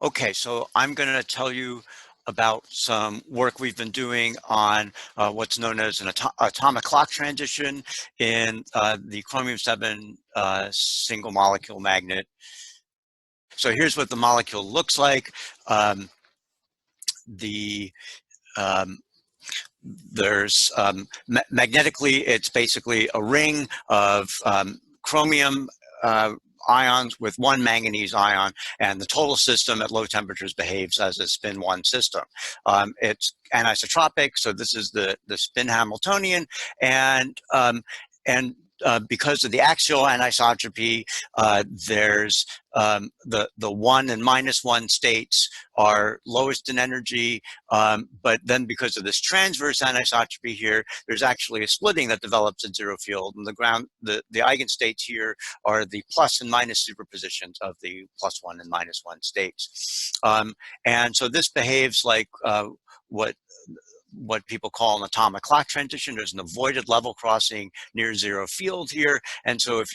Okay, so I'm going to tell you about some work we've been doing on what's known as an atomic clock transition in the chromium-7 single molecule magnet. So here's what the molecule looks like. Um, the um, there's magnetically, it's basically a ring of chromium ions with one manganese ion, and the total system at low temperatures behaves as a spin 1 system. It's anisotropic, so this is the spin Hamiltonian, and because of the axial anisotropy, there's the 1 and -1 states are lowest in energy, but then because of this transverse anisotropy here, there's actually a splitting that develops at zero field, and the eigenstates here are the plus and minus superpositions of the +1 and -1 states. And so this behaves like what people call an atomic clock transition. There's an avoided level crossing near zero field here, and so if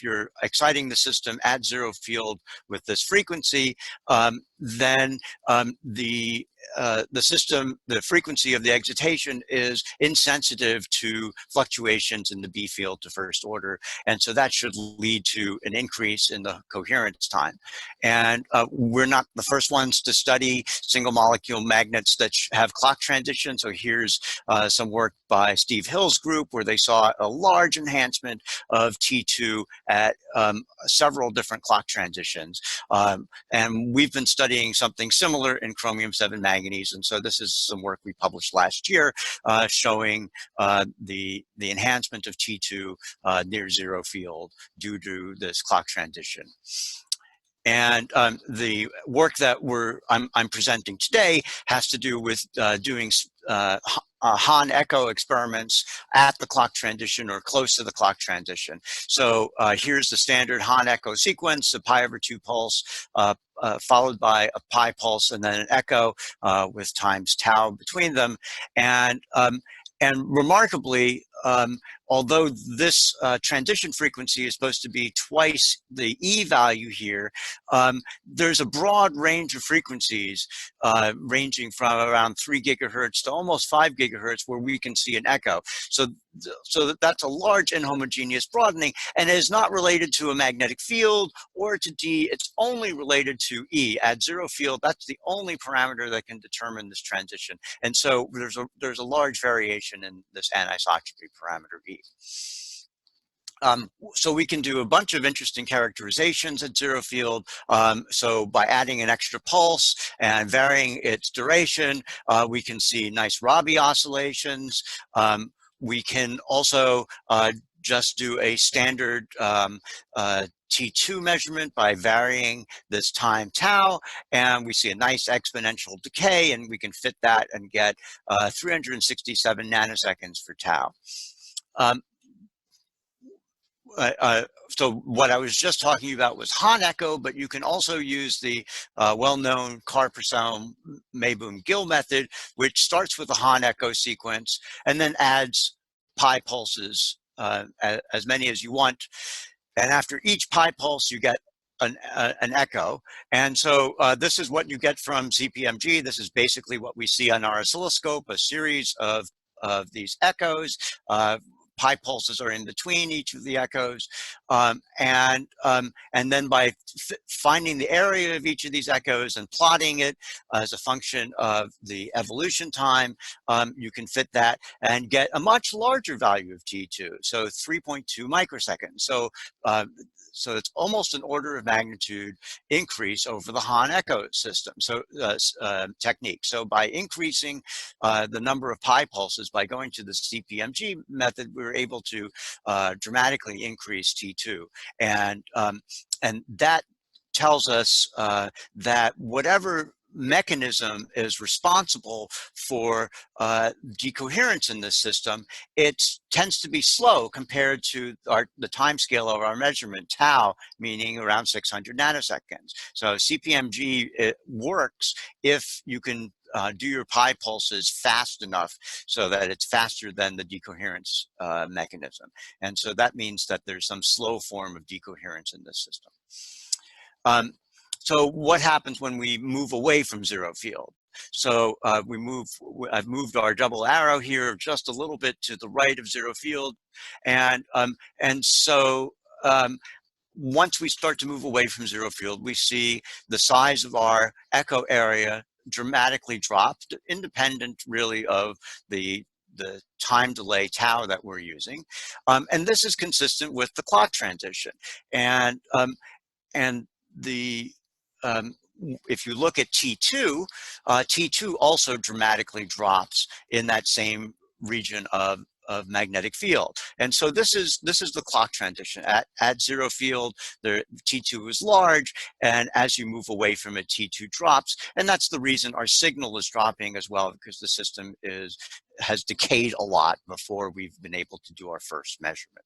you're exciting the system at zero field with this frequency, then the frequency of the excitation is insensitive to fluctuations in the B field to first order, and so that should lead to an increase in the coherence time. And we're not the first ones to study single molecule magnets that have clock transition. So here's some work by Steve Hill's group where they saw a large enhancement of T2 at several different clock transitions. And we've been studying something similar in chromium-7 manganese. And so this is some work we published last year showing the enhancement of T2 near zero field due to this clock transition. And the work that I'm presenting today has to do with doing Hahn echo experiments at the clock transition or close to the clock transition. So here's the standard Hahn echo sequence: a pi/2 pulse, followed by a pi pulse, and then an echo with times tau between them. And remarkably, although this transition frequency is supposed to be twice the E value here, there's a broad range of frequencies ranging from around 3 gigahertz to almost 5 gigahertz where we can see an echo. So that's a large inhomogeneous broadening, and it is not related to a magnetic field or to D. It's only related to E. At zero field, that's the only parameter that can determine this transition. And so there's a large variation in this anisotropy parameter E. So we can do a bunch of interesting characterizations at zero field. So by adding an extra pulse and varying its duration, we can see nice Rabi oscillations. We can also just do a standard T2 measurement by varying this time tau, and we see a nice exponential decay, and we can fit that and get 367 nanoseconds for tau. So what I was just talking about was Hahn echo, but you can also use the well-known Carr-Purcell-Mayboom-Gill method, which starts with a Hahn echo sequence and then adds pi pulses, as many as you want. And after each pi pulse, you get an echo. And so this is what you get from CPMG. This is basically what we see on our oscilloscope, a series of these echoes. Pi pulses are in between each of the echoes, and then by finding the area of each of these echoes and plotting it as a function of the evolution time, you can fit that and get a much larger value of T2, so 3.2 microseconds. So it's almost an order of magnitude increase over the Hahn echo system, so technique. So by increasing the number of pi pulses, by going to the CPMG method, we were able to dramatically increase T2, and that tells us that whatever mechanism is responsible for decoherence in this system, it tends to be slow compared to the time scale of our measurement, tau, meaning around 600 nanoseconds. So CPMG, it works if you can do your pi pulses fast enough so that it's faster than the decoherence mechanism. And so that means that there's some slow form of decoherence in this system. So what happens when we move away from zero field? So I've moved our double arrow here just a little bit to the right of zero field. And so once we start to move away from zero field, we see the size of our echo area dramatically drop, independent really of the time delay tau that we're using. And this is consistent with the clock transition. And the if you look at T2, T2 also dramatically drops in that same region of magnetic field. And so this is the clock transition. At zero field, the T2 is large, and as you move away from it, T2 drops. And that's the reason our signal is dropping as well, because the system has decayed a lot before we've been able to do our first measurement.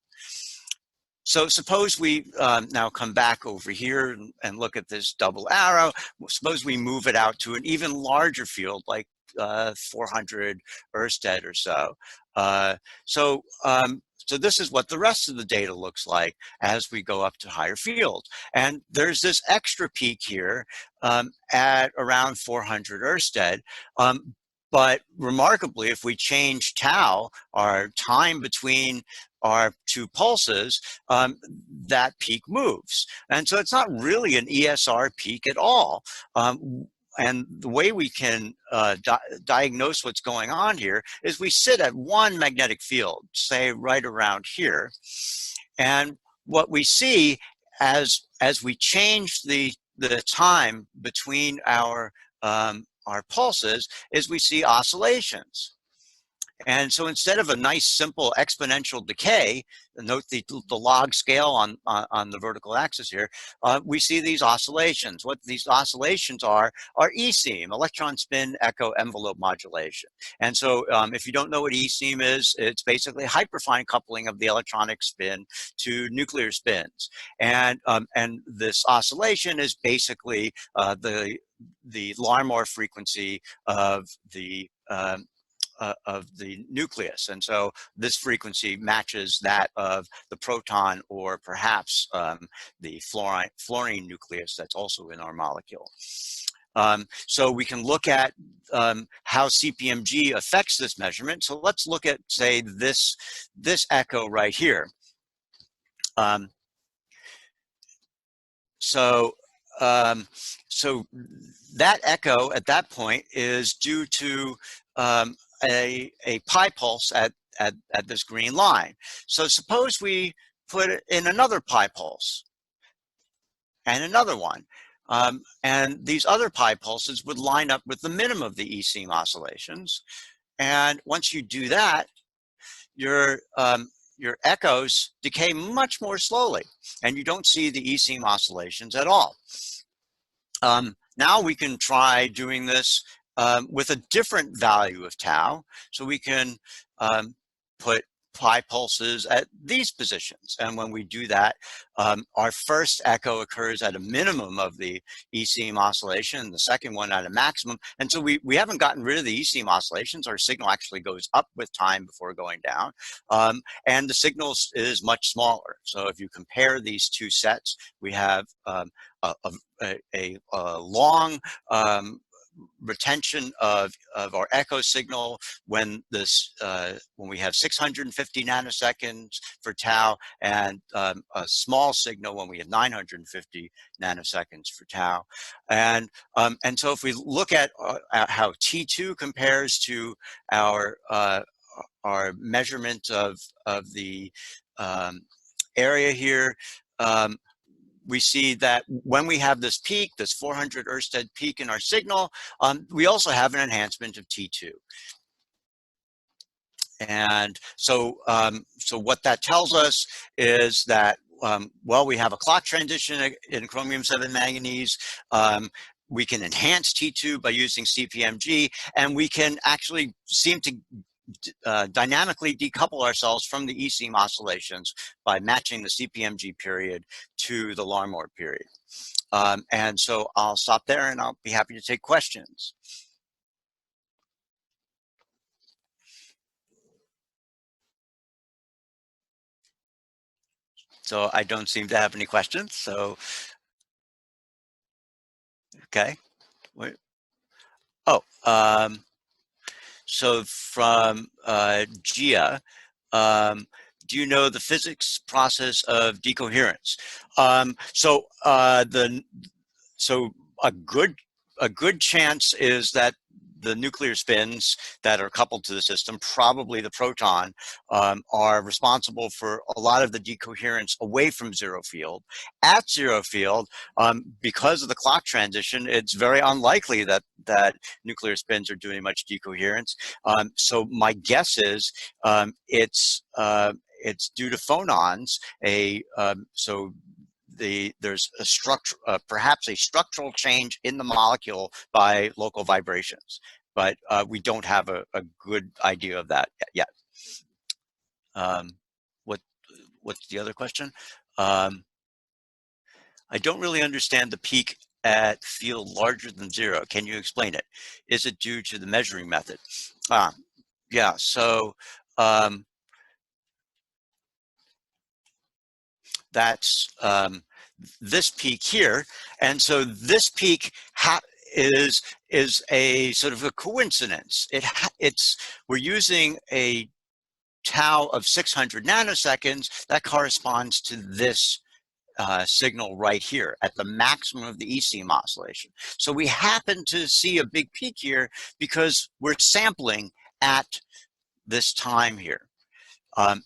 So suppose we now come back over here and look at this double arrow. Suppose we move it out to an even larger field, like 400 Ørsted or so. So this is what the rest of the data looks like as we go up to higher field. And there's this extra peak here at around 400 Ørsted. But remarkably, if we change tau, our time between our two pulses, that peak moves. And so it's not really an ESR peak at all. And the way we can diagnose what's going on here is we sit at one magnetic field, say right around here. And what we see as we change the time between our pulses is we see oscillations. And so instead of a nice simple exponential decay, note the log scale on the vertical axis here, we see these oscillations. What these oscillations are ECM, electron spin echo envelope modulation. And so if you don't know what ECM is, it's basically hyperfine coupling of the electronic spin to nuclear spins. And this oscillation is basically the Larmor frequency of the nucleus. And so this frequency matches that of the proton, or perhaps the fluorine nucleus that's also in our molecule. So we can look at how CPMG affects this measurement. So let's look at, say, this echo right here. So that echo at that point is due to a pi pulse at this green line. So suppose we put in another pi pulse and another one. And these other pi pulses would line up with the minimum of the ECM oscillations. And once you do that, your echoes decay much more slowly, and you don't see the ECM oscillations at all. Now we can try doing this with a different value of tau. So we can put pi pulses at these positions. And when we do that, our first echo occurs at a minimum of the ECM oscillation, the second one at a maximum. And so we haven't gotten rid of the ECM oscillations. Our signal actually goes up with time before going down. And the signal is much smaller. So if you compare these two sets, we have a long retention of our echo signal when we have 650 nanoseconds for tau, and a small signal when we have 950 nanoseconds for tau. And so if we look at how T2 compares to our measurement of the area here, we see that when we have this peak, this 400 Ørsted peak in our signal, we also have an enhancement of T2. And so, what that tells us is that, well, we have a clock transition in chromium-7 manganese. We can enhance T2 by using CPMG, and we can actually seem to dynamically decouple ourselves from the ECM oscillations by matching the CPMG period to the Larmor period. And so I'll stop there, and I'll be happy to take questions. So I don't seem to have any questions. So Okay. Wait. Oh, so from Gia, um, do you know the physics process of decoherence? So a good chance is that the nuclear spins that are coupled to the system, probably the proton, are responsible for a lot of the decoherence away from zero field. At zero field, because of the clock transition, it's very unlikely that nuclear spins are doing much decoherence. So my guess is it's due to phonons. There's a structure, perhaps a structural change in the molecule by local vibrations, but we don't have a good idea of that yet. Um, what what's the other question? I don't really understand the peak at field larger than zero. Can you explain it? Is it due to the measuring method? Yeah. So that's this peak here, and so this peak is a sort of a coincidence. It's we're using a tau of 600 nanoseconds that corresponds to this signal right here at the maximum of the ECM oscillation. So we happen to see a big peak here because we're sampling at this time here.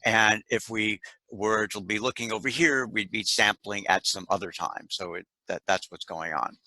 And if we were to be looking over here, we'd be sampling at some other time. So that's what's going on.